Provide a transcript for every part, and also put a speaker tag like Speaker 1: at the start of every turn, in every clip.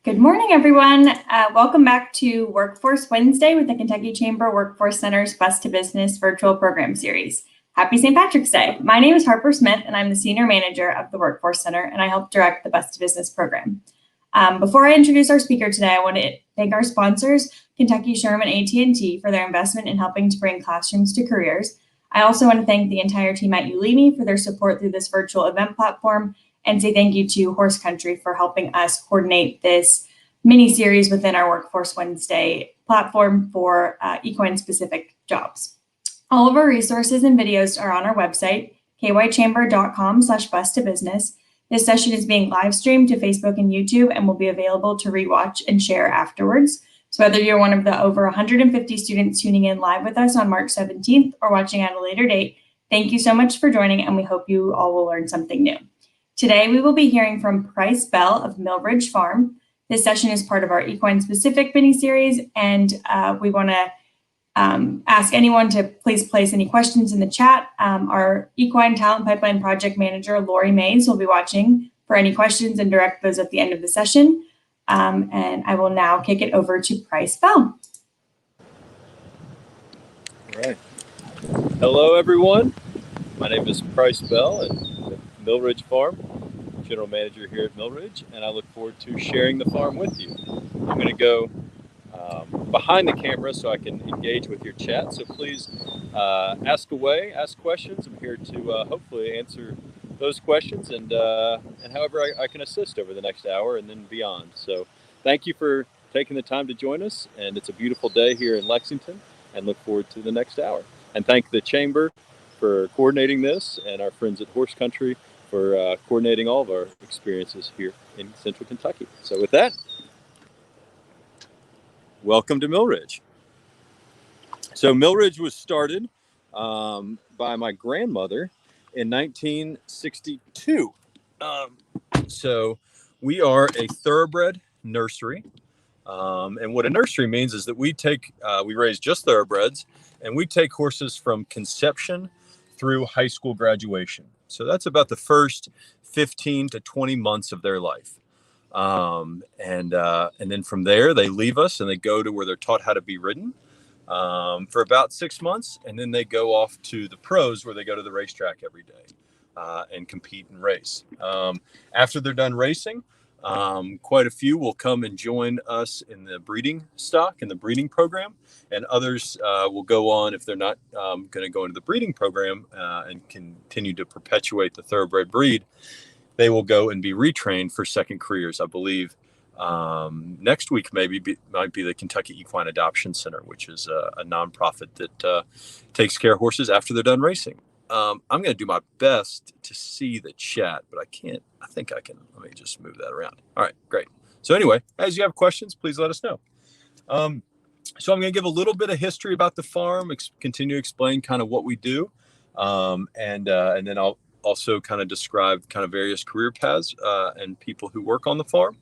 Speaker 1: Good morning, everyone. Welcome back to Workforce Wednesday with the Kentucky Chamber Workforce Center's Bus to Business virtual program series. Happy St. Patrick's Day. My name is Harper Smith, and I'm the Senior Manager of the Workforce Center, and I help direct the Bus to Business program. Before I introduce our speaker today, I want to thank our sponsors, Kentucky Sherman AT&T, for their investment in helping to bring classrooms to careers. I also want to thank the entire team at Ulimi for their support through this virtual event platform, and say thank you to Horse Country for helping us coordinate this mini series within our Workforce Wednesday platform for equine-specific jobs. All of our resources and videos are on our website, kychamber.com/bus to business. This session is being live streamed to Facebook and YouTube and will be available to rewatch and share afterwards. So whether you're one of the over 150 students tuning in live with us on March 17th or watching at a later date, thank you so much for joining, and we hope you all will learn something new. Today, we will be hearing from Price Bell of Millridge Farm. This session is part of our equine-specific mini-series, and we want to ask anyone to please place any questions in the chat. Our Equine Talent Pipeline Project Manager, Lori Mays, will be watching for any questions and direct those at the end of the session. And I will now kick it over to Price Bell.
Speaker 2: All right. Hello, everyone. My name is Price Bell and Millridge Farm, General Manager here at Millridge, and I look forward to sharing the farm with you. I'm going to go behind the camera so I can engage with your chat, so please ask away, ask questions. I'm here to hopefully answer those questions and however I can assist over the next hour and then beyond. So thank you for taking the time to join us, and it's a beautiful day here in Lexington, and look forward to the next hour. And thank the Chamber for coordinating this, and our friends at Horse Country for coordinating all of our experiences here in Central Kentucky. So with that, welcome to Millridge. So Millridge was started by my grandmother in 1962. So we are a thoroughbred nursery. And what a nursery means is that we raise just thoroughbreds, and we take horses from conception through high school graduation. So that's about the first 15 to 20 months of their life. And then from there, they leave us and they go to where they're taught how to be ridden for about 6 months. And then they go off to the pros, where they go to the racetrack every day and compete and race. After they're done racing, quite a few will come and join us in the breeding stock, in the breeding program, and others will go on, if they're not going to go into the breeding program and continue to perpetuate the thoroughbred breed, they will go and be retrained for second careers. I believe next week might be the Kentucky Equine Adoption Center, which is a nonprofit that takes care of horses after they're done racing. I'm going to do my best to see the chat, but I can't. I think I can. Let me just move that around. All right, great. So anyway, as you have questions, please let us know. So I'm going to give a little bit of history about the farm, continue to explain kind of what we do, and then I'll also kind of describe kind of various career paths and people who work on the farm.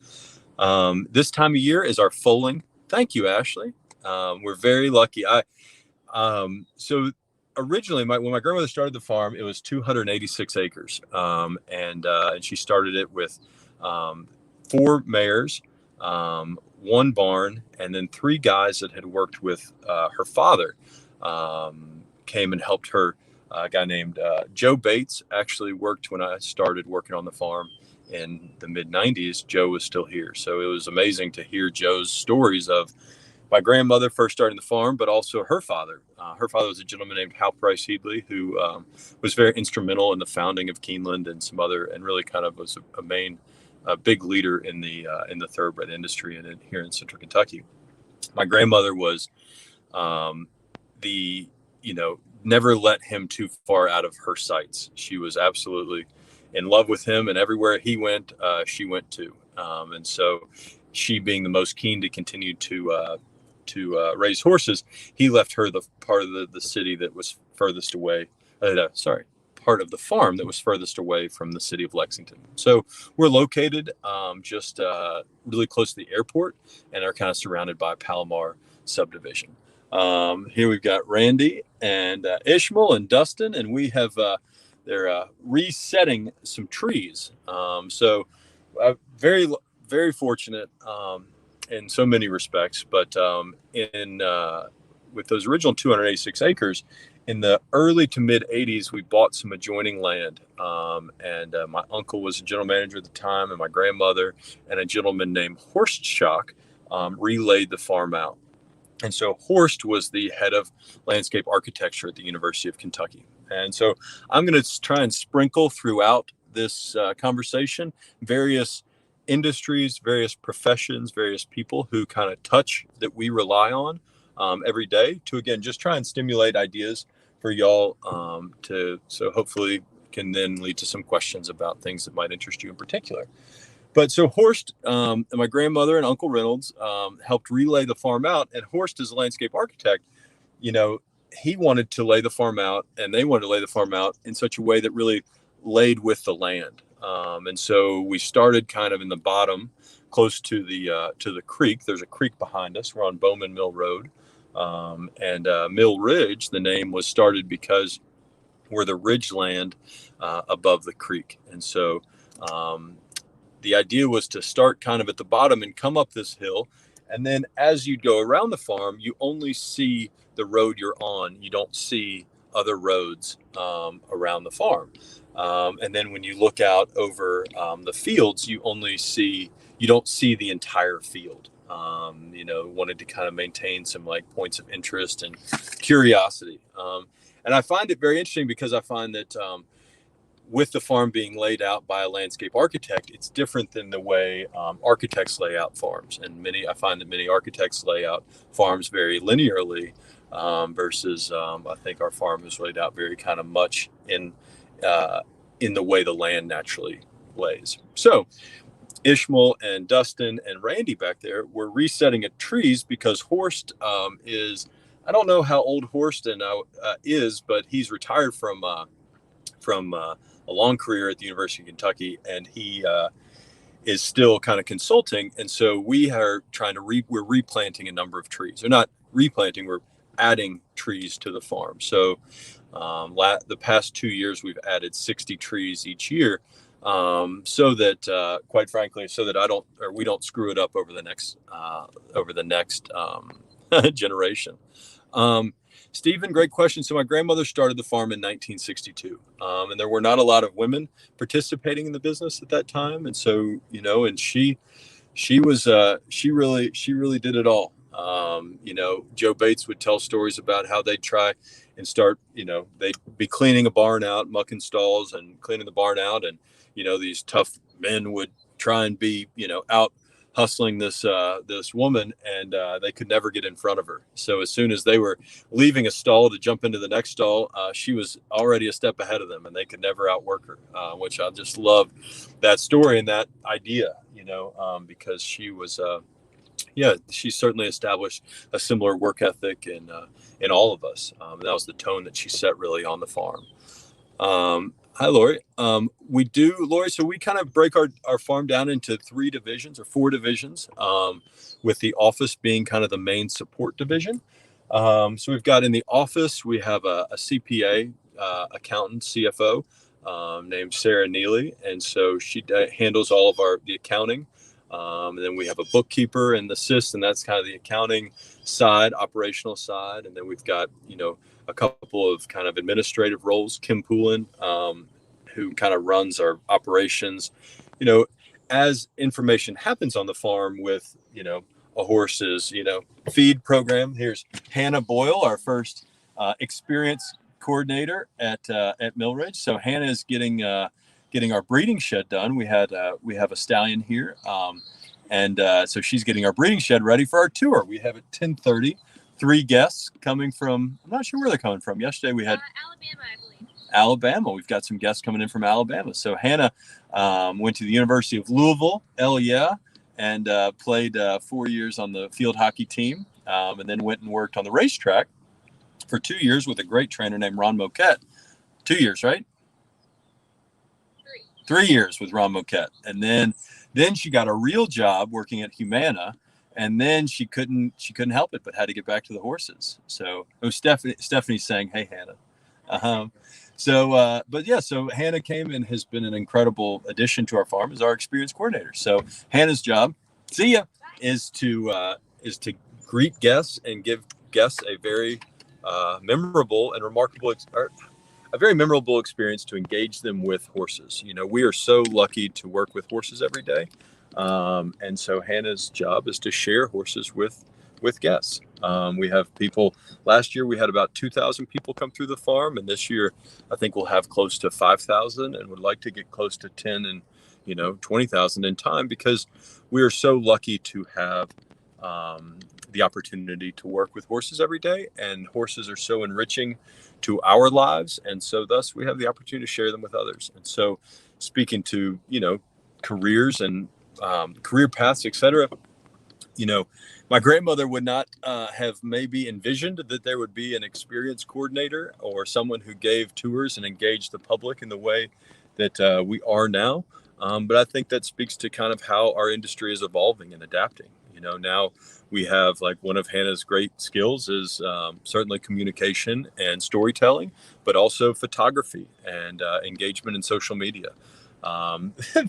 Speaker 2: This time of year is our foaling. Thank you, Ashley. We're very lucky. So originally, when my grandmother started the farm, it was 286 acres, and she started it with 4 mares, 1 barn, and then 3 guys that had worked with her father came and helped her. A guy named Joe Bates actually worked when I started working on the farm in the mid-90s. Joe was still here, so it was amazing to hear Joe's stories of my grandmother first starting the farm, but also her father. Her father was a gentleman named Hal Price Headley, who was very instrumental in the founding of Keeneland and some other, and really kind of was a big leader in the thoroughbred industry and here in Central Kentucky. My grandmother was never let him too far out of her sights. She was absolutely in love with him, and everywhere he went, she went too. And so, she being the most keen to continue to raise horses, he left her the part of the city that was furthest away. Part of the farm that was furthest away from the city of Lexington. So we're located just really close to the airport, and are kind of surrounded by Palomar subdivision. Here we've got Randy and Ishmael and Dustin, and we have they're resetting some trees. So very very fortunate in so many respects, but with those original 286 acres, in the early to mid 80s, we bought some adjoining land. And my uncle was a general manager at the time, and my grandmother and a gentleman named Horst Schock relayed the farm out. And so Horst was the head of landscape architecture at the University of Kentucky. And so I'm going to try and sprinkle throughout this conversation various industries, various professions, various people who kind of touch that we rely on every day to, again, just try and stimulate ideas for y'all so hopefully can then lead to some questions about things that might interest you in particular. But so Horst, and my grandmother and Uncle Reynolds helped relay the farm out. And Horst, as a landscape architect, he wanted to lay the farm out, and they wanted to lay the farm out in such a way that really laid with the land. And so we started kind of in the bottom, close to the creek. There's a creek behind us. We're on Bowman Mill Road, and Mill Ridge. The name was started because we're the ridge land above the creek, and so. The idea was to start kind of at the bottom and come up this hill. And then as you go around the farm, you only see the road you're on. You don't see other roads around the farm. And then when you look out over the fields, you don't see the entire field. Wanted to kind of maintain some like points of interest and curiosity. And I find it very interesting because I find that with the farm being laid out by a landscape architect, it's different than the way architects lay out farms. And I find that many architects lay out farms very linearly versus I think our farm is laid out very kind of much in the way the land naturally lays. So Ishmael and Dustin and Randy back there were resetting at trees because Horst is, I don't know how old Horst is, but he's retired from a long career at the University of Kentucky, and he is still kind of consulting. And so we are we're replanting a number of trees. We're not replanting, we're adding trees to the farm. So the past 2 years, we've added 60 trees each year, so that, quite frankly, so that we don't screw it up over the next generation. Stephen, great question. So my grandmother started the farm in 1962, and there were not a lot of women participating in the business at that time. And so, and she really did it all. Joe Bates would tell stories about how they'd try and start, they'd be cleaning a barn out, mucking stalls and cleaning the barn out. And, these tough men would try and be, out hustling this woman, and they could never get in front of her. So as soon as they were leaving a stall to jump into the next stall, she was already a step ahead of them, and they could never outwork her, which I just love that story and that idea, because she was, she certainly established a similar work ethic in all of us. That was the tone that she set really on the farm. Hi, Lori. Lori, so we kind of break our farm down into 4 divisions, with the office being kind of the main support division. So we've got in the office, we have a CPA, accountant, CFO, named Sarah Neely. And so she handles all of the accounting. And then we have a bookkeeper and assist, and that's kind of the accounting side, operational side. And then we've got, a couple of kind of administrative roles. Kim Poulin, who kind of runs our operations, as information happens on the farm with, a horse's, feed program. Here's Hannah Boyle, our first experience coordinator at Millridge. So Hannah is getting our breeding shed done. We have a Stallion here. And so she's getting our breeding shed ready for our tour. We have at 10:30, 3 guests coming from, I'm not sure where they're coming from. Yesterday we had
Speaker 3: Alabama, I believe.
Speaker 2: Alabama. We've got some guests coming in from Alabama. So Hannah went to the University of Louisville, and played 4 years on the field hockey team, and then went and worked on the racetrack for 2 years with a great trainer named Ron Moquette. 2 years, right? 3 years with Ron Moquette. And then she got a real job working at Humana, and then she couldn't help it but had to get back to the horses. So Stephanie's saying, "Hey, Hannah." But yeah, so Hannah came and has been an incredible addition to our farm as our experience coordinator. So Hannah's job, see ya, is to greet guests and give guests a very memorable and remarkable a very memorable experience to engage them with horses. You know, we are so lucky to work with horses every day. And so Hannah's job is to share horses with guests. We have people, last year we had about 2,000 people come through the farm. And this year, I think we'll have close to 5,000 and would like to get close to 10 and, 20,000 in time, because we are so lucky to have the opportunity to work with horses every day, and horses are so enriching to our lives, and so thus we have the opportunity to share them with others. And so, speaking to careers and career paths, etc., my grandmother would not have maybe envisioned that there would be an experience coordinator or someone who gave tours and engaged the public in the way that we are now. But I think that speaks to kind of how our industry is evolving and adapting. Now we have, like, one of Hannah's great skills is certainly communication and storytelling, but also photography and engagement in social media.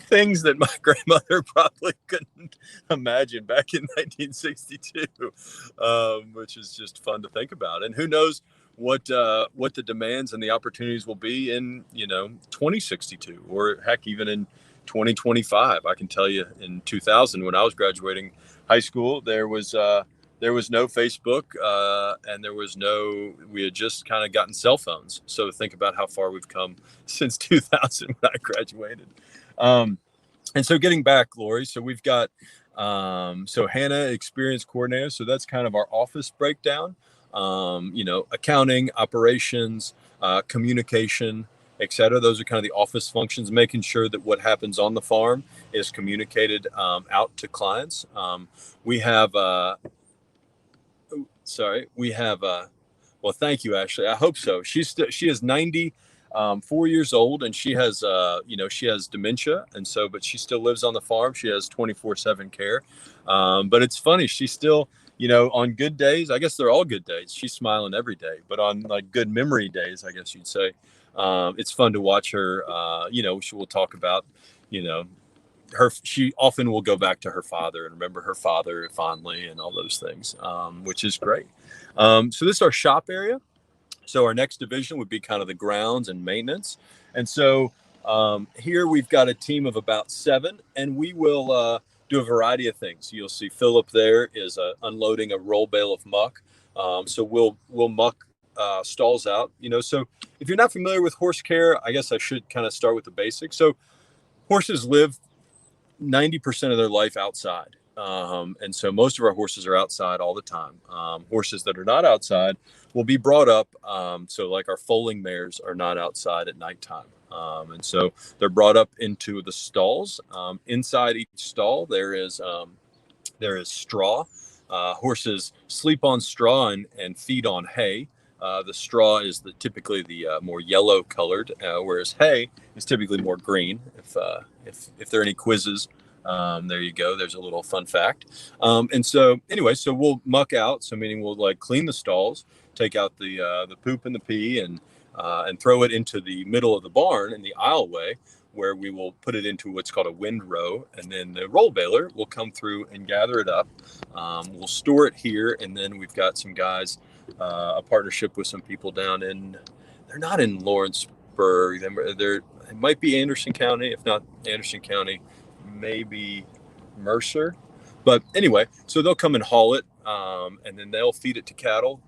Speaker 2: Things that my grandmother probably couldn't imagine back in 1962, which is just fun to think about. And who knows what the demands and the opportunities will be in 2062, or heck, even in 2025. I can tell you, in 2000, when I was graduating high school, there was no Facebook, and we had just kind of gotten cell phones. So think about how far we've come since 2000 when I graduated. And so getting back, Lori, so we've got, so Hannah, experience coordinator. So that's kind of our office breakdown, accounting, operations, communication, etc. Those are kind of the office functions, making sure that what happens on the farm is communicated out to clients. We have, well, thank you, Ashley. I hope so. She is 94 years old, and she has, she has dementia. And so, but she still lives on the farm. She has 24/7 care. But it's funny. She's still, on good days, I guess they're all good days, she's smiling every day, but on like good memory days, I guess you'd say, it's fun to watch her. She will talk about, she often will go back to her father and remember her father fondly and all those things, which is great. So this is our shop area. So our next division would be kind of the grounds and maintenance. And so here we've got a team of about 7, and we will do a variety of things. You'll see Philip there is unloading a roll bale of muck. So we'll muck stalls out. So if you're not familiar with horse care, I guess I should kind of start with the basics. So horses live 90% of their life outside. And so most of our horses are outside all the time. Horses that are not outside will be brought up. So like our foaling mares are not outside at nighttime. And so they're brought up into the stalls. Inside each stall, there is straw. Horses sleep on straw and feed on hay. The straw is typically the more yellow colored, whereas hay is typically more green. If there are any quizzes, there you go. There's a little fun fact. And so anyway, so we'll muck out. So meaning we'll like clean the stalls, take out the poop and the pee, and throw it into the middle of the barn in the aisleway, where we will put it into what's called a windrow, and then the roll baler will come through and gather it up. We'll store it here, and then we've got some guys, a partnership with some people down they're not in Lawrenceburg, it might be Anderson County. If not Anderson County, maybe Mercer. But anyway, so they'll come and haul it, and then they'll feed it to cattle.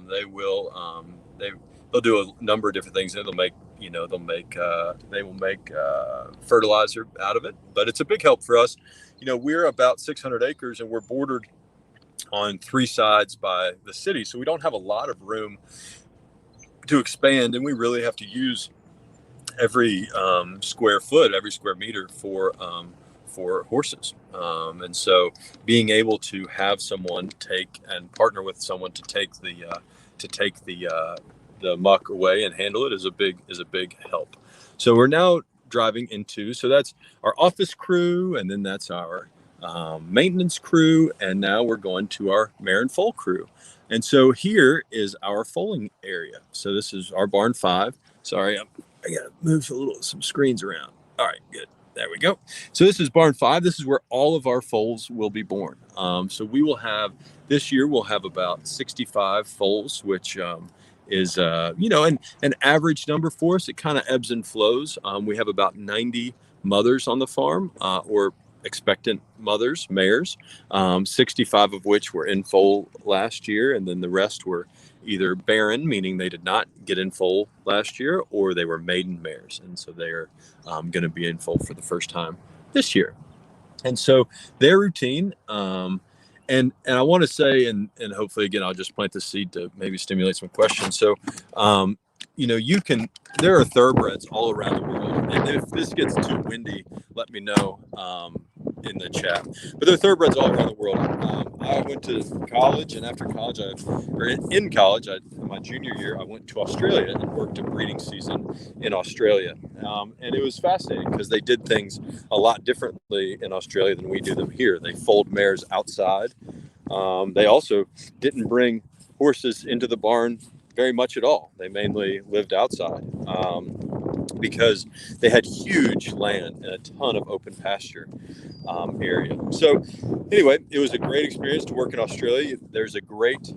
Speaker 2: They'll do a number of different things. They'll make, they will make fertilizer out of it. But it's a big help for us. We're about 600 acres, and we're bordered on 3 sides by the city. So we don't have a lot of room to expand, and we really have to use every square foot, every square meter for horses. And so being able to have someone partner with someone to take the muck away and handle it is a big help. So we're now driving into, so that's our office crew, and then that's our maintenance crew, and now we're going to our mare and foal crew. And so here is our foaling area. So this is our barn 5. Sorry, I got to move some screens around. All right, good. There we go. So this is barn 5. This is where all of our foals will be born. So we will have, this year we'll have about 65 foals, which is, an average number for us. It kind of ebbs and flows. We have about 90 mothers on the farm, or expectant mothers, mares, 65 of which were in foal last year, and then the rest were either barren, meaning they did not get in foal last year, or they were maiden mares, and so they are going to be in foal for the first time this year. And so their routine, and I want to say, and hopefully again I'll just plant the seed to maybe stimulate some questions. So there are thoroughbreds all around the world, and if this gets too windy, let me know in the chat. But there are thoroughbreds all around the world. I went to college, and after college, in college, my junior year, I went to Australia and worked a breeding season in Australia, and it was fascinating because they did things a lot differently in Australia than we do them here. They foaled mares outside. They also didn't bring horses into the barn very much at all. They mainly lived outside because they had huge land and a ton of open pasture area. So anyway, it was a great experience to work in Australia. There's a great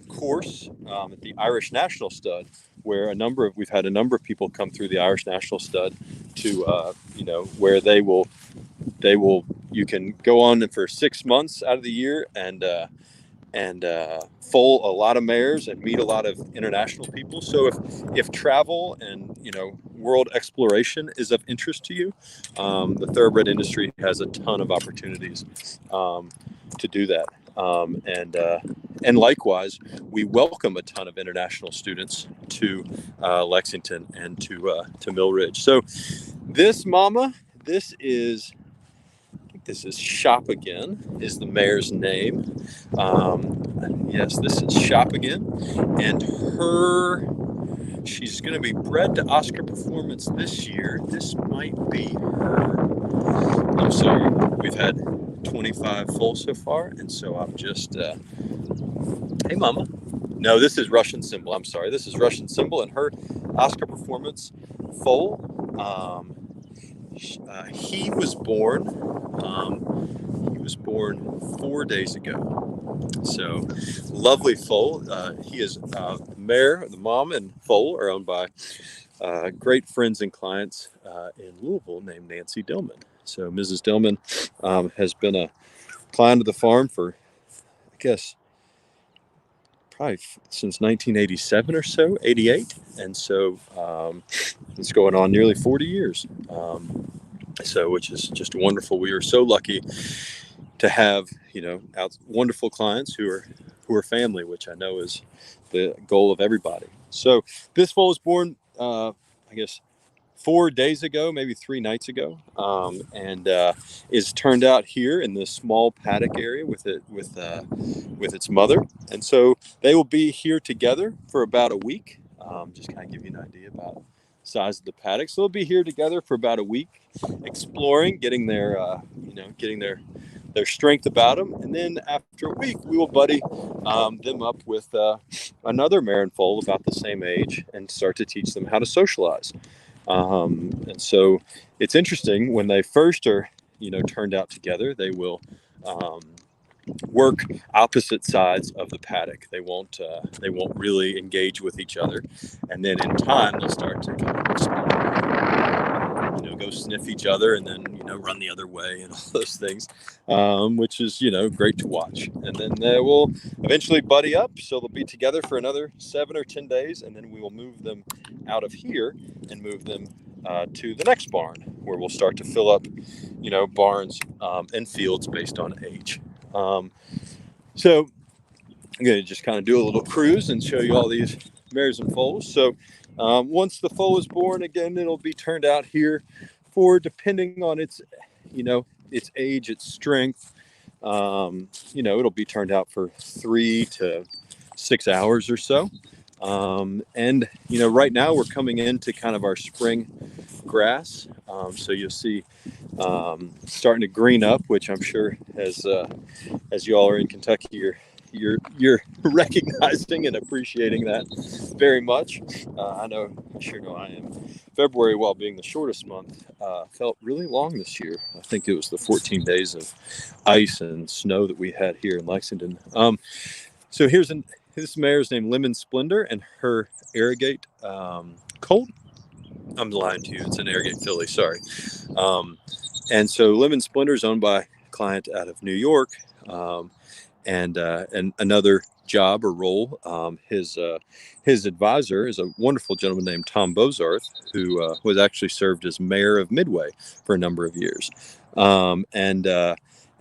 Speaker 2: course at the Irish National Stud where we've had a number of people come through the Irish National Stud to where you can go on for 6 months out of the year and foal a lot of mares and meet a lot of international people. So if travel and world exploration is of interest to you, the thoroughbred industry has a ton of opportunities to do that. And likewise, we welcome a ton of international students to Lexington and to Mill Ridge. So this is Shop Again, is the mare's name. Yes, this is Shop Again. And she's going to be bred to Oscar Performance this year. This might be her. I'm sorry, we've had 25 foals so far. And so I'm just, hey, Mama. No, this is Russian Symbol. I'm sorry. This is Russian Symbol and her Oscar Performance foal. He was born 4 days ago. So lovely foal. He is mare, the mom and foal are owned by great friends and clients in Louisville named Nancy Dillman. So Mrs. Dillman has been a client of the farm for, I guess, probably since 1987 or so, 88. And so it's going on nearly 40 years. Which is just wonderful. We are so lucky to have, wonderful clients who are family, which I know is the goal of everybody. So this foal was born, I guess, 4 days ago, maybe 3 nights ago, and is turned out here in this small paddock area with its mother. And so they will be here together for about a week. Just kind of give you an idea about size of the paddock. So they'll be here together for about a week, exploring, getting their strength about them. And then after a week, we will buddy them up with another mare and foal about the same age and start to teach them how to socialize. And so it's interesting when they first are, turned out together, they will work opposite sides of the paddock. They won't really engage with each other. And then in time, they'll start to kind of explore, go sniff each other and then, run the other way and all those things, which is, great to watch. And then they will eventually buddy up. So they'll be together for another 7 or 10 days. And then we will move them out of here and move them to the next barn where we'll start to fill up, barns and fields based on age. So I'm going to just kind of do a little cruise and show you all these mares and foals. So once the foal is born, again, it'll be turned out here for, depending on its age, its strength, it'll be turned out for 3 to 6 hours or so. And right now we're coming into kind of our spring grass. So you'll see starting to green up, which I'm sure as you all are in Kentucky, you're recognizing and appreciating that very much. I sure know I am. February, while being the shortest month, felt really long this year. I think it was the 14 days of ice and snow that we had here in Lexington. So this mare's named Lemon Splendor, and her Arrogate colt. I'm lying to you. It's an Arrogate filly. Sorry. And so Lemon Splendor is owned by a client out of New York. And another job or role. His advisor is a wonderful gentleman named Tom Bozarth, who was actually served as mayor of Midway for a number of years. And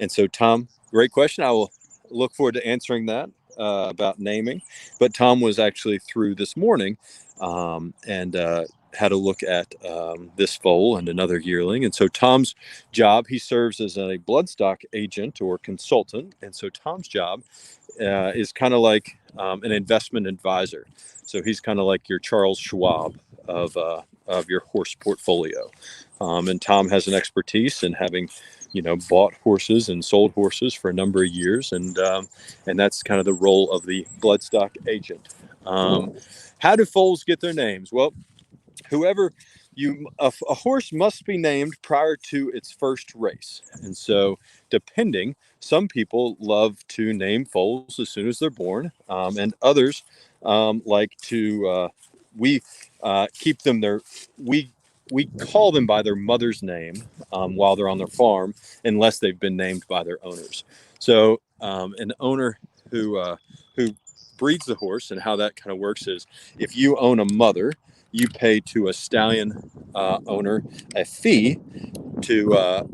Speaker 2: so, Tom, great question. I will look forward to answering that about naming. But Tom was actually through this morning and had a look at this foal and another yearling. And so Tom's job, he serves as a bloodstock agent or consultant. And so Tom's job is kind of like an investment advisor. So he's kind of like your Charles Schwab of your horse portfolio. And Tom has an expertise in having, bought horses and sold horses for a number of years. And that's kind of the role of the bloodstock agent. How do foals get their names? Well, a horse must be named prior to its first race. And so some people love to name foals as soon as they're born. And others like to, we call them by their mother's name while they're on their farm, unless they've been named by their owners. So an owner who breeds the horse, and how that kind of works is, if you own a mother, you pay to a stallion owner a fee to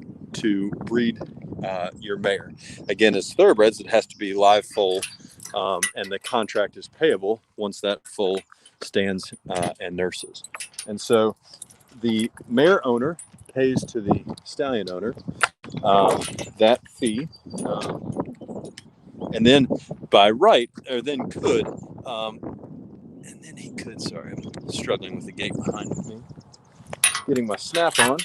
Speaker 2: breed your mare. Again, as thoroughbreds, it has to be live foal, and the contract is payable once that foal stands and nurses. And so the mare owner pays to the stallion owner that fee, and then by right, or then could, and then he could, sorry, I'm struggling with the gate behind me, getting my snap on.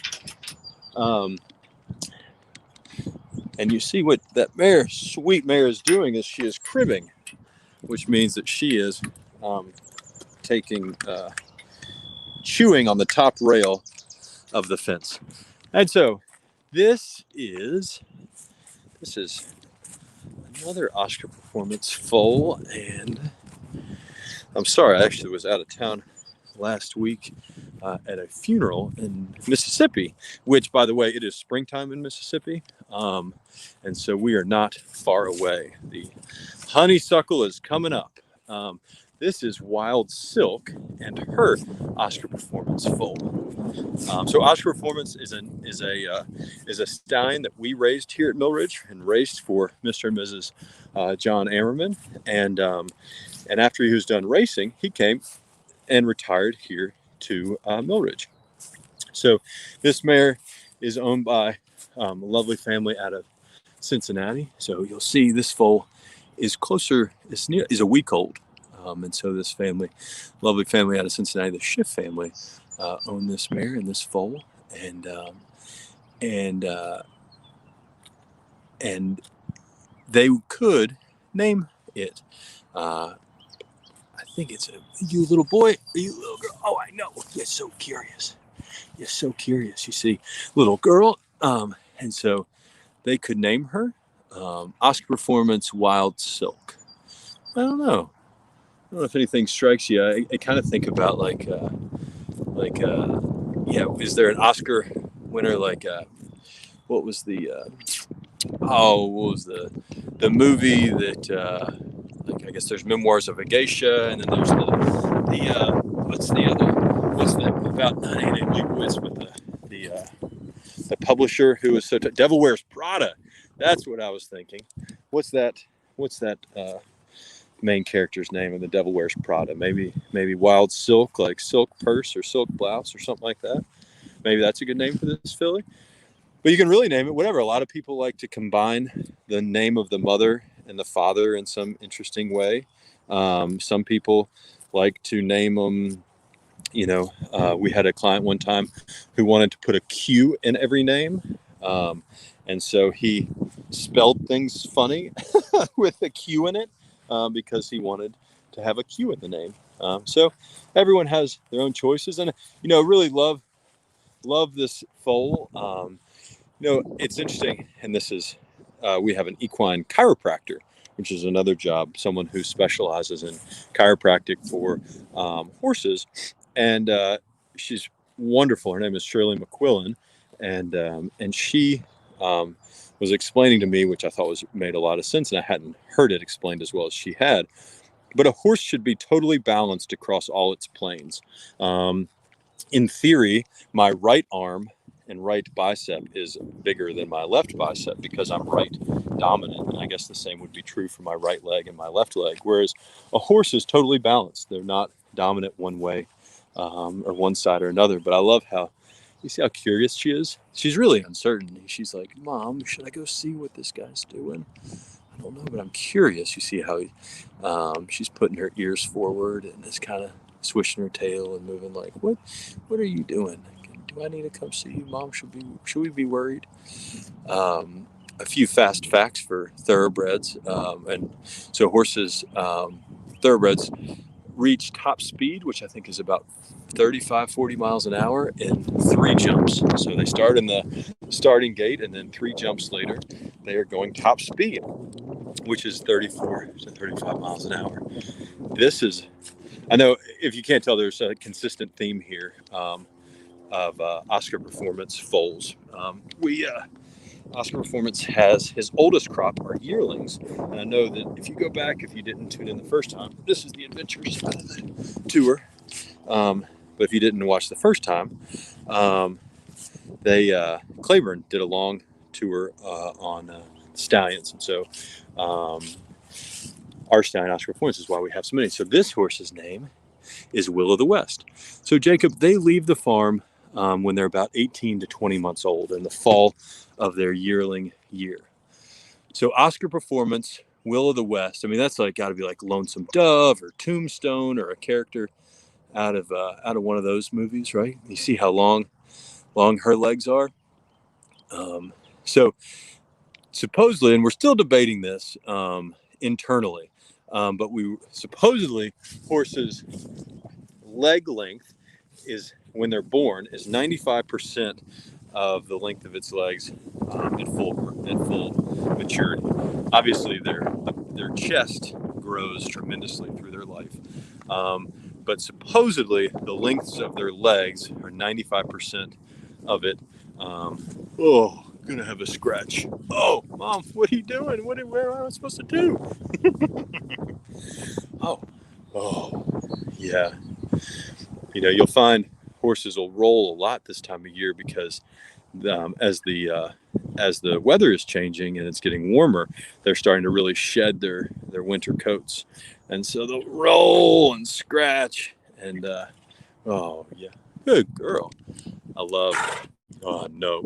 Speaker 2: And you see what that sweet mare is doing is she is cribbing, which means that she is chewing on the top rail of the fence. And so this is another Oscar Performance foal, and I'm sorry, I actually was out of town last week at a funeral in Mississippi, which, by the way, it is springtime in Mississippi, and so we are not far away. The honeysuckle is coming up. This is Wild Silk and her Oscar Performance foal. So Oscar Performance is a stallion that we raised here at Millridge and raced for Mr. and Mrs. John Ammerman, and after he was done racing, he came and retired here to Millridge. So this mare is owned by a lovely family out of Cincinnati. So you'll see this foal is a week old. And so this lovely family out of Cincinnati, the Schiff family, own this mare and this foal. And they could name it. I think it's you little boy, or you little girl. Oh, I know. You're so curious. You see, little girl. And so they could name her Oscar Performance Wild Silk. I don't know if anything strikes you. I kind of think about is there an Oscar winner what was the movie that I guess there's Memoirs of a Geisha, and then there's about Anna Leibovitz with the publisher who was Devil Wears Prada. That's what I was thinking. What's that main character's name in The Devil Wears Prada? Maybe Wild Silk, like Silk Purse or Silk Blouse or something like that. Maybe that's a good name for this filly. But you can really name it whatever. A lot of people like to combine the name of the mother and the father in some interesting way. Some people like to name them, we had a client one time who wanted to put a Q in every name. And so he spelled things funny with a Q in it. because he wanted to have a Q in the name. So everyone has their own choices, and really love this foal. It's interesting, and this is we have an equine chiropractor, which is another job, someone who specializes in chiropractic for horses, and she's wonderful. Her name is Shirley McQuillan, and she was explaining to me, which I thought made a lot of sense, and I hadn't heard it explained as well as she had. But a horse should be totally balanced across all its planes. In theory, my right arm and right bicep is bigger than my left bicep because I'm right dominant. And I guess the same would be true for my right leg and my left leg. Whereas a horse is totally balanced. They're not dominant one way or one side or another. But I love how, you see how curious she is? She's really uncertain. She's like, Mom, should I go see what this guy's doing? I don't know, but I'm curious. You see how she's putting her ears forward and is kind of swishing her tail and moving like, what are you doing? Do I need to come see you, Mom? Should we be worried? A few fast facts for thoroughbreds. And so horses, thoroughbreds reach top speed, which I think is about 35, 40 miles an hour in 3 jumps. So they start in the starting gate, and then 3 jumps later, they are going top speed, which is 34 to 35 miles an hour. I know if you can't tell, there's a consistent theme here of Oscar Performance foals. Oscar Performance has his oldest crop are yearlings. And I know that if you go back, if you didn't tune in the first time, this is the adventures side of the tour. But if you didn't watch the first time, Claiborne did a long tour on stallions. And so our stallion, Oscar Performance, is why we have so many. So this horse's name is Will of the West. So Jacob, they leave the farm when they're about 18 to 20 months old in the fall of their yearling year. So Oscar Performance, Will of the West, I mean, that's got to be like Lonesome Dove or Tombstone or a character out of one of those movies, right? You see how long her legs are. So supposedly, and we're still debating this internally, but supposedly horses' leg length is, when they're born, is 95% of the length of its legs at full maturity. Obviously, their chest grows tremendously through their life, but supposedly the lengths of their legs are 95% of it. Gonna have a scratch. Oh, Mom, what are you doing? Where am I supposed to do? Oh, yeah. You'll find horses will roll a lot this time of year because as the weather is changing and it's getting warmer, they're starting to really shed their winter coats, and so they'll roll and scratch. And oh yeah, good girl. I love. Oh no.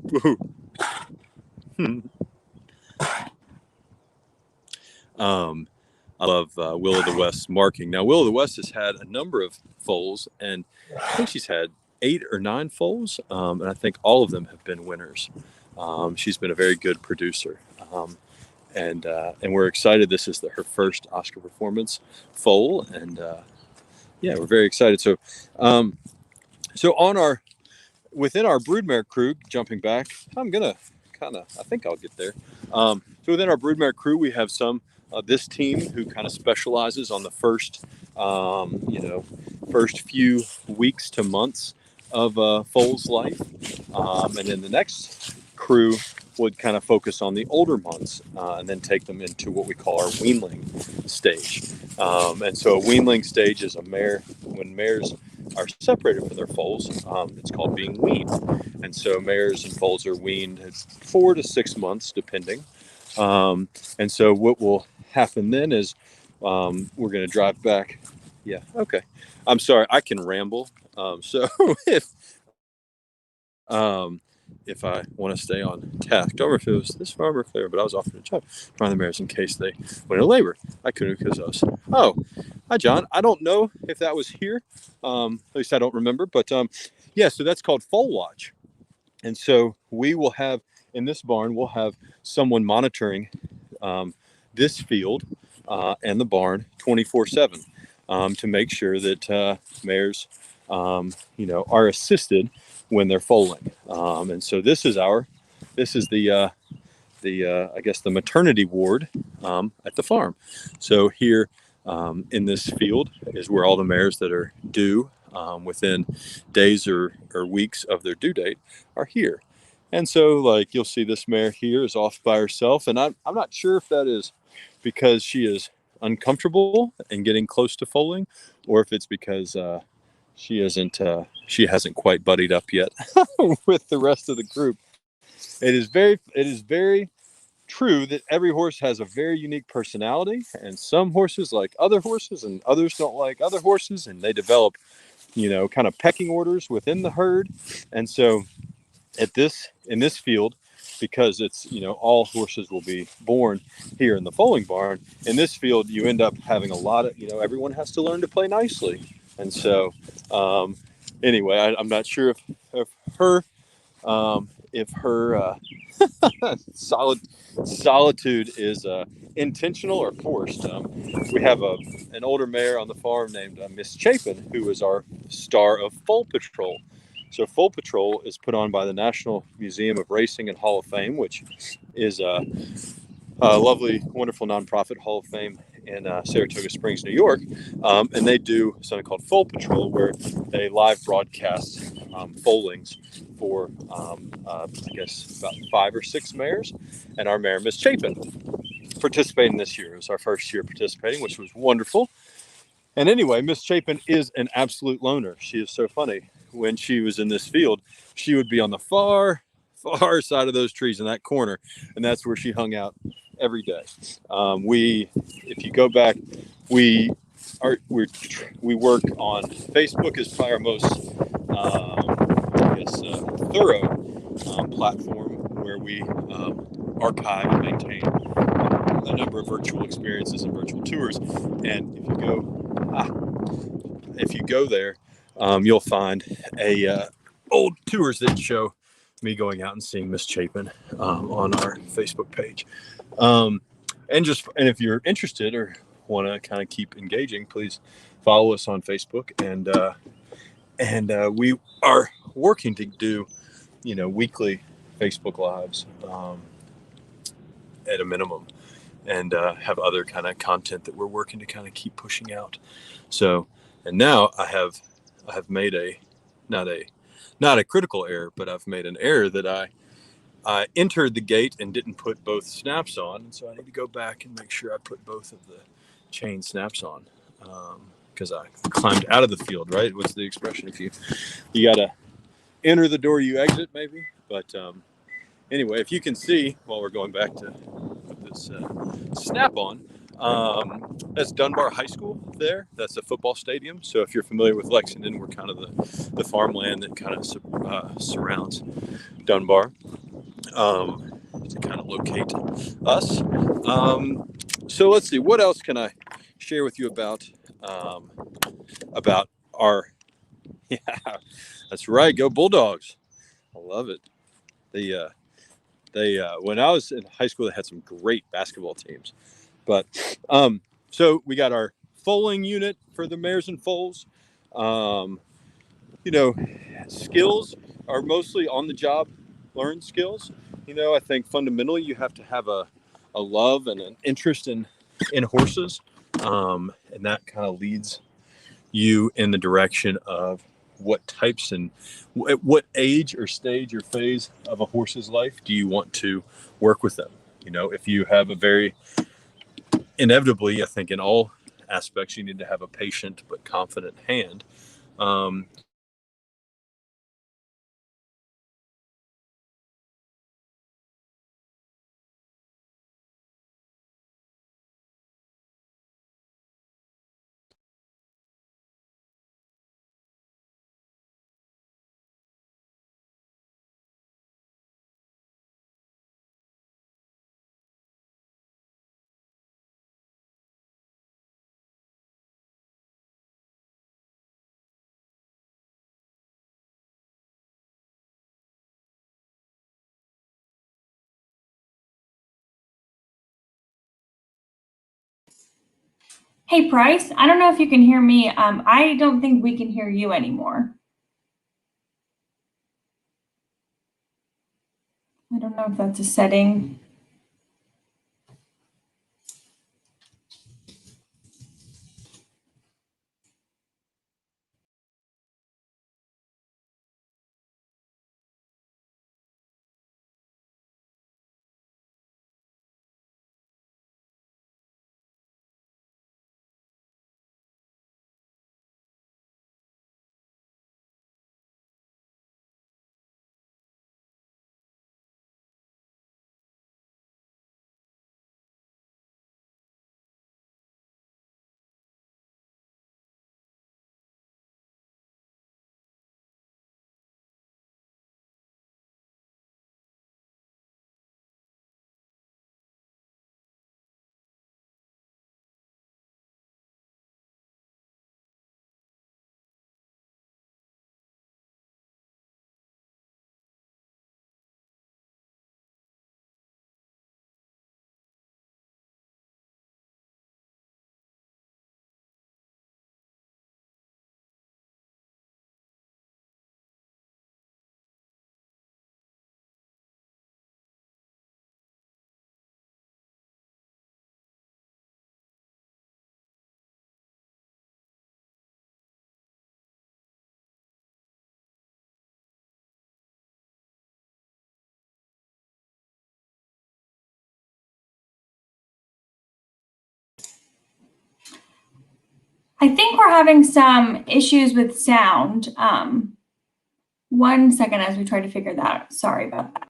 Speaker 2: I love Will of the West's marking. Now, Will of the West has had a number of foals, and I think she's had 8 or 9 foals, and I think all of them have been winners. She's been a very good producer, and we're excited. This is her first Oscar Performance foal, and yeah, we're very excited. So, within our broodmare crew, jumping back, I'm gonna I think I'll get there. So within our broodmare crew, we have this team who kind of specializes on the first few weeks to months of foal's life, and then the next crew would kind of focus on the older months and then take them into what we call our weanling stage. And so a weanling stage is when mares are separated from their foals. It's called being weaned. And so mares and foals are weaned at 4 to 6 months, depending. And so what will happen then is we're going to drive back. Yeah, okay. I'm sorry, I can ramble. So if I want to stay on task, don't remember if it was this farm or Claire, but I was offering a job trying the mares in case they went into labor. I couldn't because I was. Oh, hi John. I don't know if that was here. At least I don't remember. But yeah, so that's called foal watch. And so we will have in this barn, we'll have someone monitoring this field and the barn 24/7 to make sure that mares, are assisted when they're foaling. And so this is I guess the maternity ward at the farm. So here in this field is where all the mares that are due within days or weeks of their due date are here. And so, like, you'll see this mare here is off by herself, and I'm not sure if that is because she is uncomfortable and getting close to foaling, or if it's because she hasn't quite buddied up yet with the rest of the group. It is very true that every horse has a very unique personality, and some horses like other horses and others don't like other horses, and they develop kind of pecking orders within the herd. And so in this field, because it's all horses will be born here in the foaling barn, in this field you end up having a lot of everyone has to learn to play nicely. And so anyway, I'm not sure if her if her solitude is intentional or forced. We have an older mare on the farm named Miss Chapin, who is our star of Foal Patrol. So Foal Patrol is put on by the National Museum of Racing and Hall of Fame, which is a lovely, wonderful nonprofit Hall of Fame in Saratoga Springs, New York. And they do something called Foal Patrol, where they live broadcast foalings for, I guess, about 5 or 6 mares. And our mare, Miss Chapin, participating this year. It was our first year participating, which was wonderful. And anyway, Miss Chapin is an absolute loner. She is so funny. When she was in this field, she would be on the far side of those trees in that corner, and that's where she hung out every day. If you go back, we we work on Facebook is probably our most, thorough platform where we archive and maintain a number of virtual experiences and virtual tours. And if you go there, you'll find old tours that show me going out and seeing Miss Chapin on our Facebook page. And if you're interested or want to kind of keep engaging, please follow us on Facebook. And we are working to do weekly Facebook lives at a minimum, and have other kind of content that we're working to kind of keep pushing out. So, and now I have made not a critical error, but I've made an error that I entered the gate and didn't put both snaps on, and so I need to go back and make sure I put both of the chain snaps on, because I climbed out of the field. Right? What's the expression? If you gotta enter the door, you exit, maybe. But anyway, if you can see, while we're going back to put this snap on, that's Dunbar High School there. That's a football stadium. So if you're familiar with Lexington, we're kind of the farmland that kind of surrounds Dunbar, to kind of locate us. So let's see, what else can I share with you about our, yeah, that's right, go Bulldogs. I love it. They when I was in high school, they had some great basketball teams. But so we got our foaling unit for the mares and foals. Um, Skills are mostly on the job learned skills. I think fundamentally you have to have a love and an interest in horses, and that kind of leads you in the direction of what types and at what age or stage or phase of a horse's life do you want to work with them. If you have a very inevitably, I think in all aspects, you need to have a patient but confident hand. Um,
Speaker 1: Hey, Price, I don't know if you can hear me. I don't think we can hear you anymore. I don't know if that's a setting. I think we're having some issues with sound. 1 second as we try to figure that out. Sorry about that.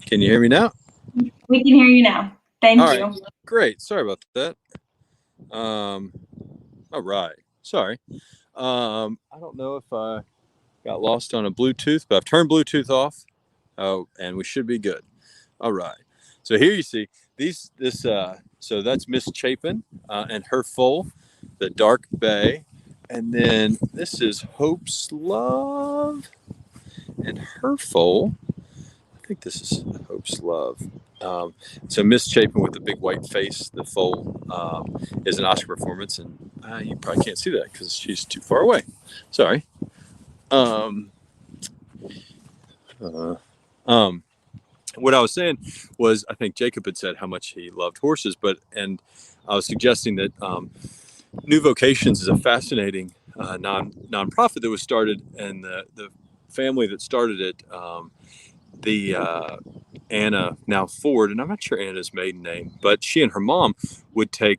Speaker 2: Can you hear me now?
Speaker 1: We can hear you now. Thank
Speaker 2: All
Speaker 1: you.
Speaker 2: right, great. Sorry about that. All right. Sorry. I don't know if I got lost on a Bluetooth, but I've turned Bluetooth off. Oh, and we should be good. All right. So here you see so that's Miss Chapin and her foal, the dark bay. And then this is Hope's Love and her foal. I think this is Hope's Love. So Miss Chapin with the big white face, the foal, is an Oscar performance, and you probably can't see that because she's too far away. Sorry. Um, uh, um, what I was saying was, I think Jacob had said how much he loved horses, and I was suggesting that New Vocations is a fascinating nonprofit that was started, and the family that started it. The Anna, now Ford, and I'm not sure Anna's maiden name, but she and her mom would take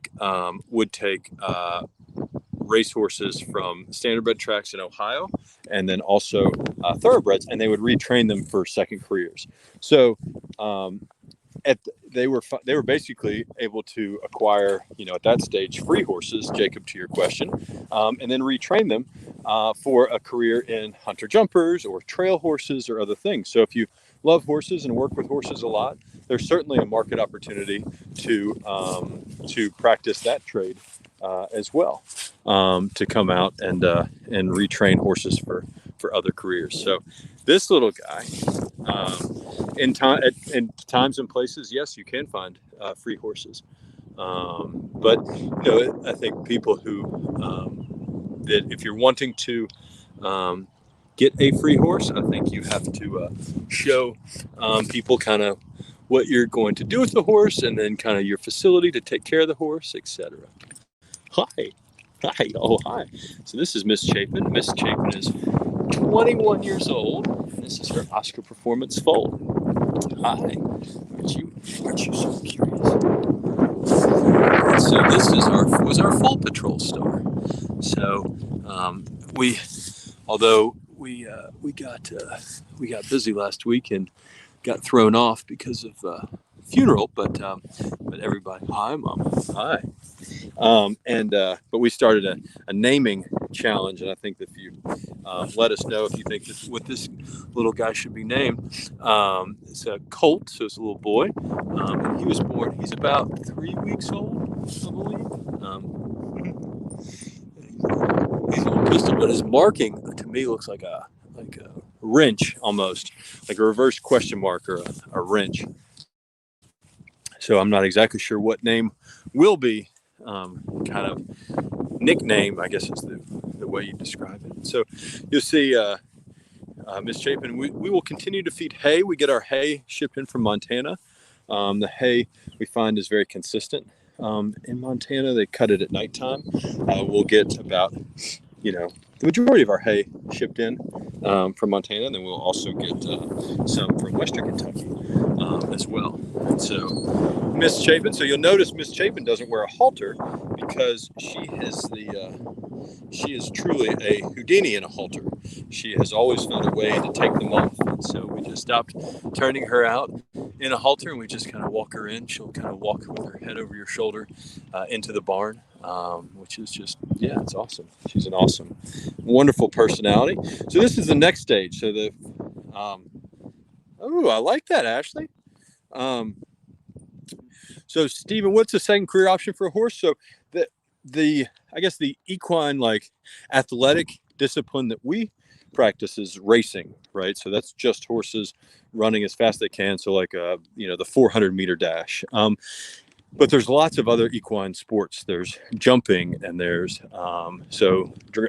Speaker 2: racehorses from standardbred tracks in Ohio, and then also thoroughbreds, and they would retrain them for second careers. So they were basically able to acquire, at that stage, free horses, Jacob, to your question, and then retrain them for a career in hunter jumpers or trail horses or other things. So if you love horses and work with horses a lot, there's certainly a market opportunity to practice that trade as well, to come out and retrain horses for other careers. So this little guy, in times and places, yes, you can find free horses, but I think people who that if you're wanting to get a free horse, I think you have to show people kind of what you're going to do with the horse, and then kind of your facility to take care of the horse, etc. Hi. Oh, hi. So this is Miss Chapin. Miss Chapin is 21 years old. This is her Oscar Performance Foal. Hi. Aren't you so curious? So this was our Foal Patrol star. So although we got busy last week and got thrown off because of funeral, but everybody, hi, Mama, hi. But we started a naming challenge, and I think that if you let us know if you think what this little guy should be named. It's a colt, so it's a little boy. And he was born. He's about 3 weeks old, I believe. He's a little pistol, but his marking to me looks like a wrench, almost like a reverse question mark or a wrench. So I'm not exactly sure what name will be kind of nickname, I guess is the way you describe it. So you'll see Miss Chapin, we will continue to feed hay. We get our hay shipped in from Montana. The hay we find is very consistent. In Montana, they cut it at nighttime. We'll get about, the majority of our hay shipped in from Montana, and then we'll also get some from Western Kentucky as well. And so Miss Chapin, so you'll notice Miss Chapin doesn't wear a halter because she is truly a Houdini in a halter. She has always found a way to take them off. And so we just stopped turning her out in a halter, and we just kind of walk her in. She'll kind of walk with her head over your shoulder into the barn, which is just, it's awesome. She's an awesome, wonderful personality. So this is the next stage. So I like that, Ashley. So Stephen, what's the second career option for a horse? So the equine, like, athletic discipline that we practice is racing, right? So that's just horses running as fast as they can. So like the 400-meter dash. But there's lots of other equine sports. There's jumping, and there's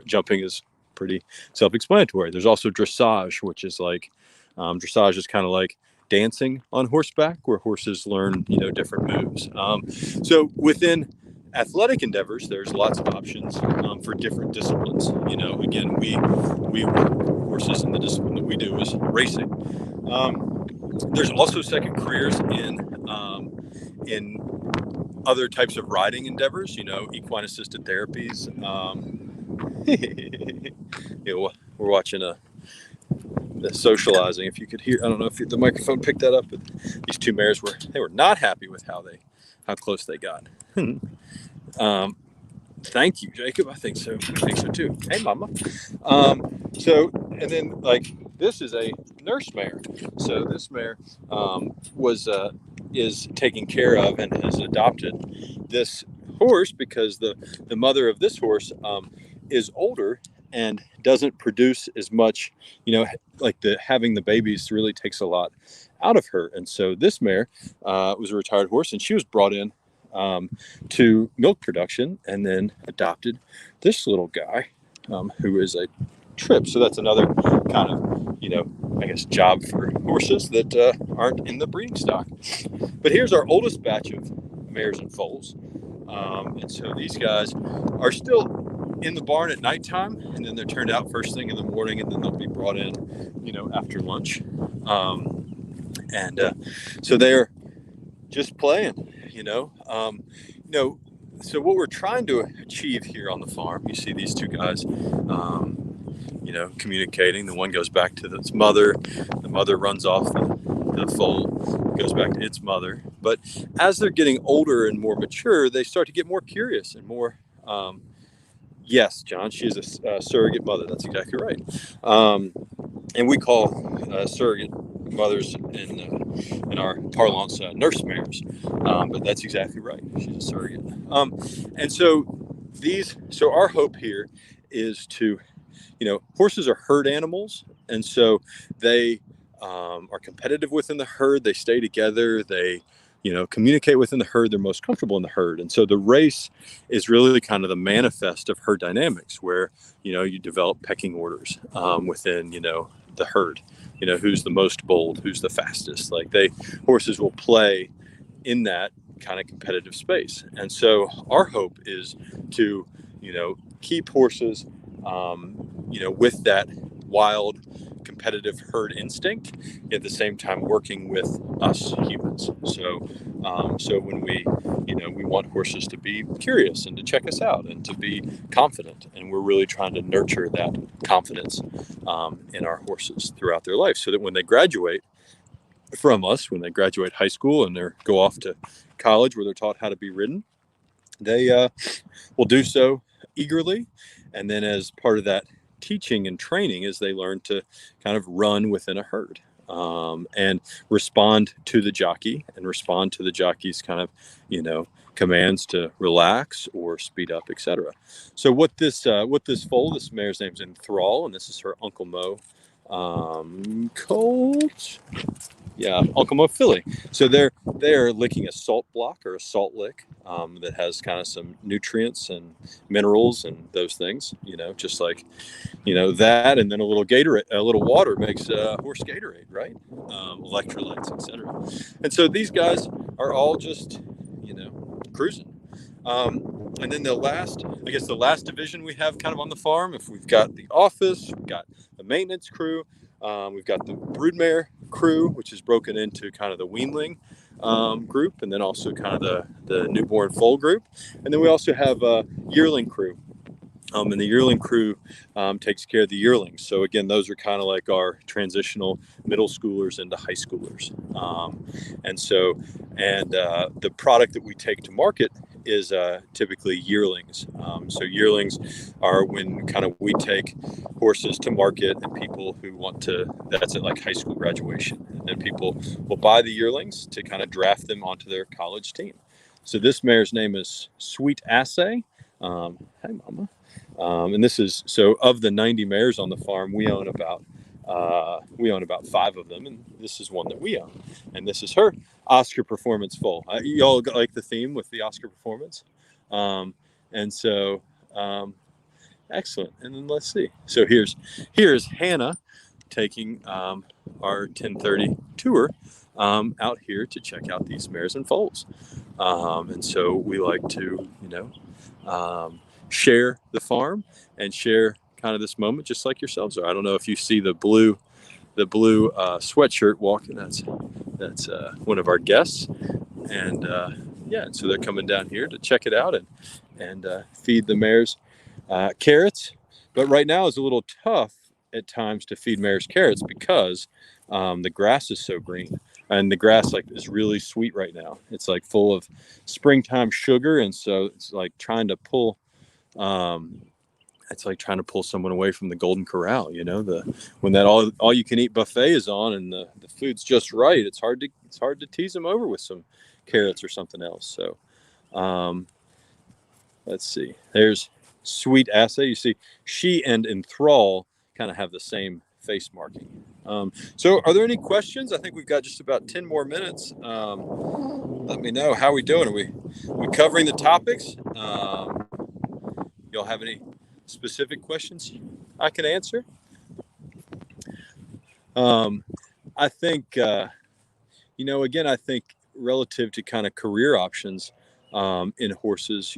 Speaker 2: jumping is pretty self-explanatory. There's also dressage, which is like dressage is kind of like dancing on horseback, where horses learn different moves. So within athletic endeavors, there's lots of options for different disciplines. Again, we work horses, and the discipline that we do is racing. There's also second careers in other types of riding endeavors, equine assisted therapies. We're watching the socializing. If you could hear, I don't know if the microphone picked that up, but these two mares were not happy with how close they got. Thank you, Jacob. I think so too. Hey, Mama. And then this is a nurse mare. So this mare is taken care of and has adopted this horse because the mother of this horse is older and doesn't produce as much, having the babies really takes a lot out of her. And so this mare was a retired horse, and she was brought in to milk production, and then adopted this little guy who is a trip. So that's another kind of, job for horses that aren't in the breeding stock. But here's our oldest batch of mares and foals. And so these guys are still in the barn at nighttime, and then they're turned out first thing in the morning, and then they'll be brought in, after lunch. So they're just playing, so what we're trying to achieve here on the farm, you see these two guys, communicating. The one goes back to its mother. The mother runs off the foal, goes back to its mother. But as they're getting older and more mature, they start to get more curious and more, Yes, John, she is a surrogate mother. That's exactly right. And we call surrogate mothers in our parlance nurse mares, but that's exactly right. She's a surrogate. And so our hope here is to, horses are herd animals, and so they are competitive within the herd. They stay together. They, communicate within the herd. They're most comfortable in the herd. And so the race is really kind of the manifest of herd dynamics, where, you develop pecking orders within, the herd. Who's the most bold, who's the fastest. Horses will play in that kind of competitive space. And so our hope is to, keep horses, with that wild competitive herd instinct, at the same time working with us humans. So when we want horses to be curious and to check us out and to be confident, and we're really trying to nurture that confidence in our horses throughout their life, so that when they graduate from us, when they graduate high school and they go off to college where they're taught how to be ridden, they will do so eagerly. And then as part of that teaching and training, is they learn to kind of run within a herd and respond to the jockey and respond to the jockey's kind of, commands to relax or speed up, etc. So what this foal, this mare's name's Enthrall, and this is her Uncle Mo colt. Yeah, Uncle Mo filly. So they're licking a salt block or a salt lick that has kind of some nutrients and minerals and those things. Just like that, and then a little Gatorade, a little water makes a horse Gatorade, right? Electrolytes, etc. And so these guys are all just cruising. And then the last division we have kind of on the farm, if we've got the office, we've got the maintenance crew, we've got the broodmare crew, which is broken into kind of the weanling group, and then also kind of the newborn foal group. And then we also have a yearling crew. And the yearling crew takes care of the yearlings. So again, those are kind of like our transitional middle schoolers into high schoolers. And the product that we take to market is typically yearlings. So yearlings are when kind of we take horses to market, and people who want to, that's at like high school graduation. And then people will buy the yearlings to kind of draft them onto their college team. So this mare's name is Sweet Assay. Hi, Mama. And this is, so of the 90 mares on the farm, we own about 5 of them, and this is one that we own. And this is her Oscar Performance Foal. You all like the theme with the Oscar Performance, and so excellent. And then let's see. So here's Hannah taking our 1030 tour out here to check out these mares and foals. And so we like to, share the farm and share kind of this moment, just like yourselves are. I don't know if you see the blue sweatshirt walking. That's one of our guests, and so they're coming down here to check it out and feed the mares carrots. But right now is a little tough at times to feed mares carrots because the grass is so green. And the grass is really sweet right now. It's like full of springtime sugar, and so it's like trying to pull someone away from the Golden Corral. When that all you can eat buffet is on and the food's just right, it's hard to tease them over with some carrots or something else. So let's see. There's Sweet Assay. You see, she and Enthrall kind of have the same face marking. So are there any questions? I think we've got just about 10 more minutes. Let me know. How are we doing? Are we covering the topics? Y'all have any specific questions I can answer? I think, again, I think relative to kind of career options in horses,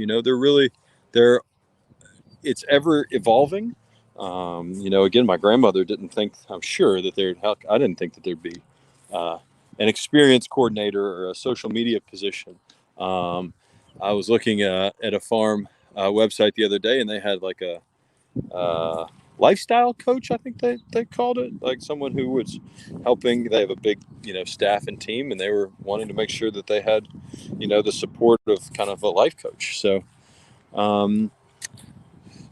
Speaker 2: it's ever evolving. Again, my grandmother didn't think, I'm sure that I didn't think that there'd be an experience coordinator or a social media position. I was looking at a farm website the other day, and they had like a lifestyle coach, I think they called it, like someone who was helping. They have a big, staff and team, and they were wanting to make sure that they had, the support of kind of a life coach. So,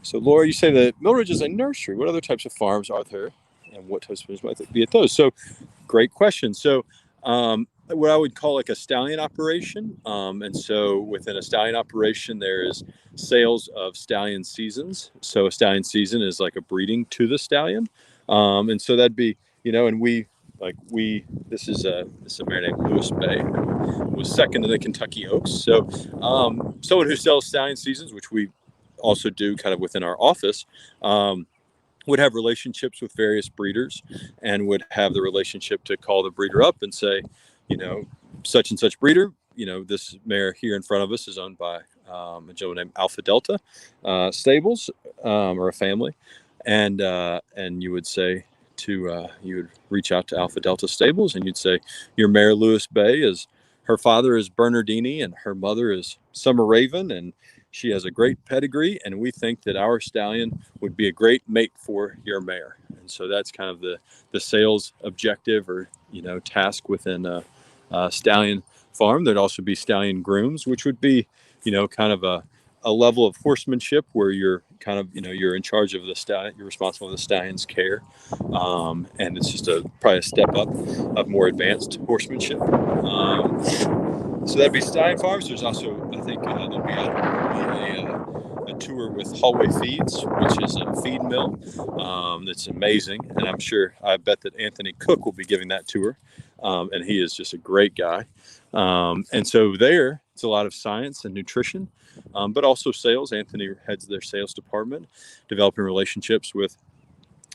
Speaker 2: So Laura, you say that Millridge is a nursery. What other types of farms are there, and what types of farms might be at those? So great question. So what I would call like a stallion operation. And so within a stallion operation, there is sales of stallion seasons. So a stallion season is like a breeding to the stallion. And so that'd be, and this is a mare named Lewis Bay, who was second to the Kentucky Oaks. So someone who sells stallion seasons, which we also do kind of within our office, would have relationships with various breeders and would have the relationship to call the breeder up and say, such and such breeder, this mare here in front of us is owned by a gentleman named Alpha Delta Stables, or a family. And you would say you would reach out to Alpha Delta Stables and you'd say, your mare Lewis Bay her father is Bernardini and her mother is Summer Raven, and she has a great pedigree, and we think that our stallion would be a great mate for your mare. And so that's kind of the sales objective or, task within a stallion farm. There'd also be stallion grooms, which would be, kind of a level of horsemanship where you're kind of, you're in charge of the stallion, you're responsible for the stallion's care. And it's just probably a step up of more advanced horsemanship. So that'd be stallion farms. There's also, I think, there'll be a tour with Hallway Feeds, which is a feed mill that's amazing. And I bet that Anthony Cook will be giving that tour. And he is just a great guy. And so there, it's a lot of science and nutrition, but also sales. Anthony heads their sales department, developing relationships with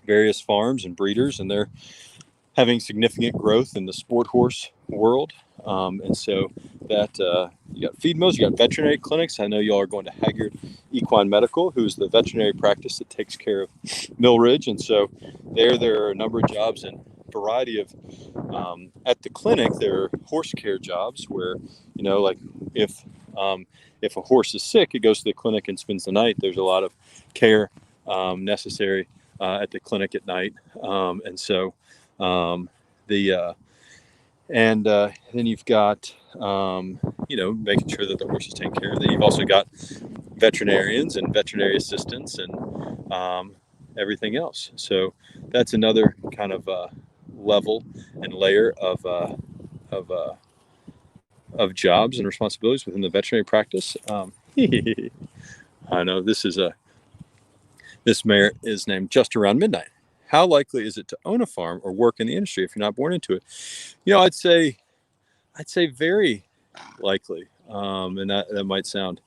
Speaker 2: various farms and breeders, and they're having significant growth in the sport horse world. And so that you got feed mills, you got veterinary clinics. I know y'all are going to Haggard Equine Medical, who's the veterinary practice that takes care of Millridge. And so there are a number of jobs and variety of at the clinic. There are horse care jobs where, like if a horse is sick, it goes to the clinic and spends the night. There's a lot of care necessary at the clinic at night. And so and then you've got, making sure that the horse is taken care of. Then you've also got veterinarians and veterinary assistants and everything else. So that's another kind of level and layer of jobs and responsibilities within the veterinary practice. I know this mare is named Just Around Midnight. How likely is it to own a farm or work in the industry if you're not born into it? I'd say very likely. And that might sound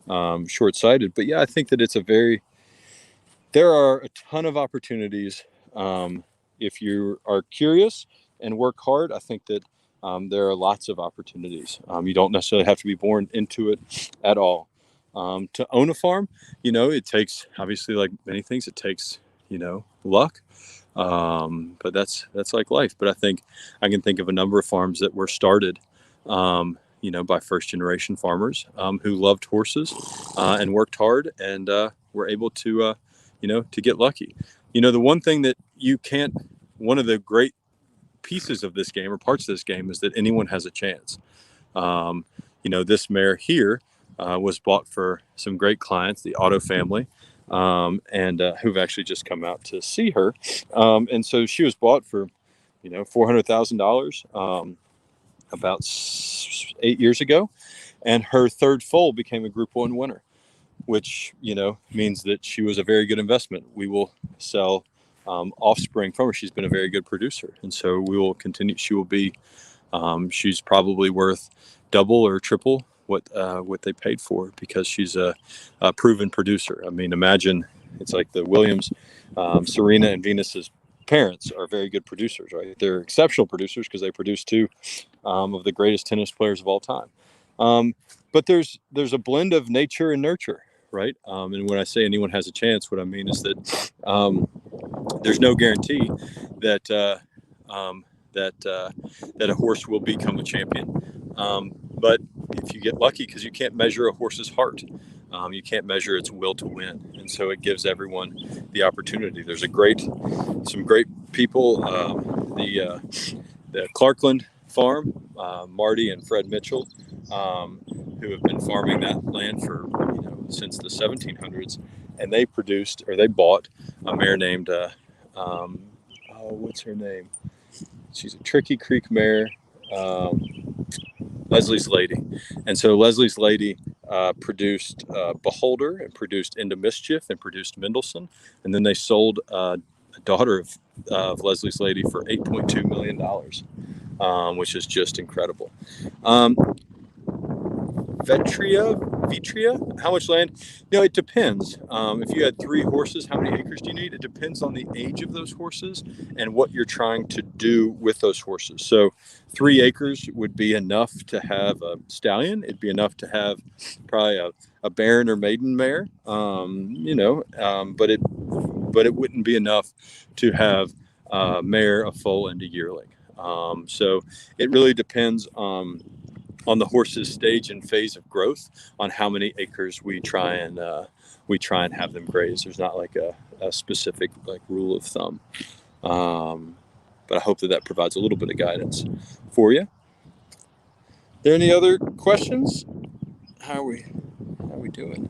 Speaker 2: short-sighted, but yeah, I think that there are a ton of opportunities. If you are curious and work hard, I think that there are lots of opportunities. You don't necessarily have to be born into it at all. To own a farm, it takes, obviously, like many things, it takes, luck. But that's like life. But I think I can think of a number of farms that were started, by first generation farmers who loved horses and worked hard and were able to, to get lucky. The one thing that one of the great pieces of this game or parts of this game is that anyone has a chance. This mare here was bought for some great clients, the Otto family. And who've actually just come out to see her. And so she was bought for, $400,000 about 8 years ago. And her third foal became a Group 1 winner, which, means that she was a very good investment. We will sell offspring from her. She's been a very good producer. And so we will continue. She will be, she's probably worth double or triple what they paid for because she's a proven producer. I mean, imagine it's like the Williams, Serena and Venus's parents are very good producers, right? They're exceptional producers because they produce two of the greatest tennis players of all time. But there's a blend of nature and nurture, right? And when I say anyone has a chance, what I mean is that there's no guarantee that a horse will become a champion. But if you get lucky, because you can't measure a horse's heart, you can't measure its will to win, and so it gives everyone the opportunity. There's some great people. The Clarkland farm, Marty and Fred Mitchell, who have been farming that land for since the 1700s, and they bought a mare named, what's her name? She's a Tricky Creek mare, Leslie's Lady. And so Leslie's Lady produced Beholder and produced Into Mischief and produced Mendelssohn. And then they sold a daughter of Leslie's Lady for $8.2 million, which is just incredible. Vitria, how much land? It depends. If you had 3 horses, how many acres do you need? It depends on the age of those horses and what you're trying to do with those horses. So 3 acres would be enough to have a stallion. It'd be enough to have probably a baron or maiden mare, but it wouldn't be enough to have a mare, a foal, and a yearling. So it really depends on the horse's stage and phase of growth on how many acres we try and have them graze. There's not like a specific rule of thumb, but I hope that provides a little bit of guidance for you. Are there any other questions? How are we doing?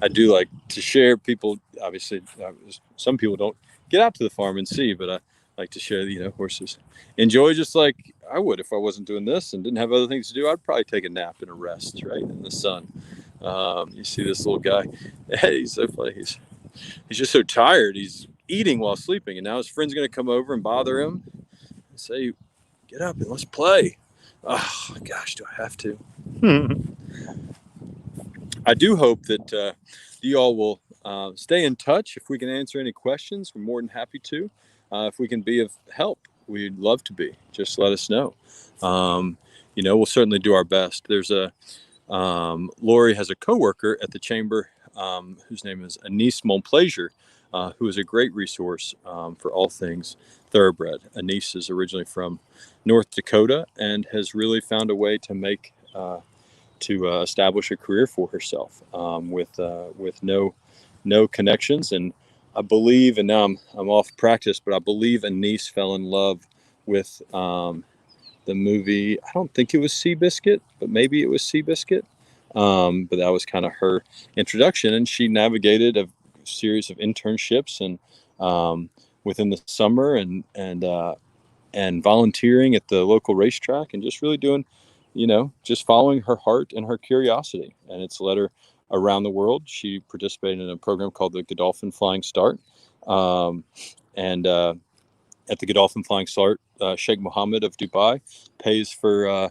Speaker 2: I do like to share. People obviously, some people don't get out to the farm and see, but I like to share horses enjoy just like I would if I wasn't doing this and didn't have other things to do. I'd probably take a nap and a rest right in the sun. You see this little guy, he's so funny. He's just so tired. He's eating while sleeping, and now his friend's going to come over and bother him and say, get up and let's play. Oh gosh, do I have to? I do hope that you all will stay in touch. If we can answer any questions, we're more than happy to. If we can be of help, we'd love to be. Just let us know. We'll certainly do our best. There's Lori has a coworker at the chamber whose name is Anise Montplaisir, who is a great resource for all things thoroughbred. Anise is originally from North Dakota and has really found a way to establish a career for herself with no connections. And I believe, and now I'm off practice, but I believe Anise fell in love with the movie. I don't think it was Seabiscuit, but maybe it was Seabiscuit. But that was kind of her introduction, and she navigated a series of internships and within the summer and volunteering at the local racetrack and just really doing, just following her heart and her curiosity. And it's led her around the world. She participated in a program called the Godolphin Flying Start. At the Godolphin Flying Start, Sheikh Mohammed of Dubai pays for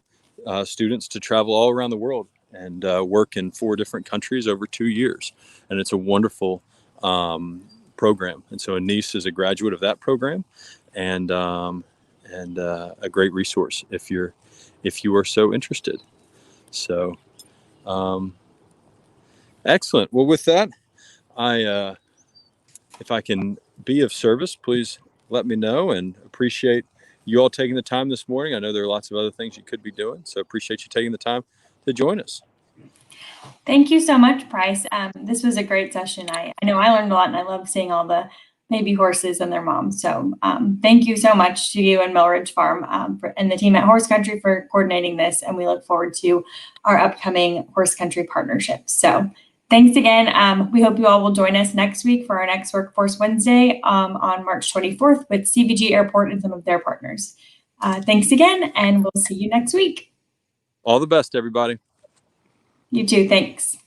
Speaker 2: students to travel all around the world and work in 4 different countries over 2 years. And it's a wonderful program. And so Anise is a graduate of that program and a great resource if you are so interested. So excellent. Well, with that, if I can be of service, please let me know, and appreciate you all taking the time this morning. I know there are lots of other things you could be doing, so appreciate you taking the time to join us.
Speaker 1: Thank you so much, Bryce. This was a great session. I know I learned a lot, and I love seeing all the baby horses and their moms. So thank you so much to you and Millridge Farm and the team at Horse Country for coordinating this, and we look forward to our upcoming horse country partnerships. So thanks again. We hope you all will join us next week for our next Workforce Wednesday on March 24th with CVG Airport and some of their partners. Thanks again, and we'll see you next week.
Speaker 2: All the best, everybody.
Speaker 1: You too. Thanks.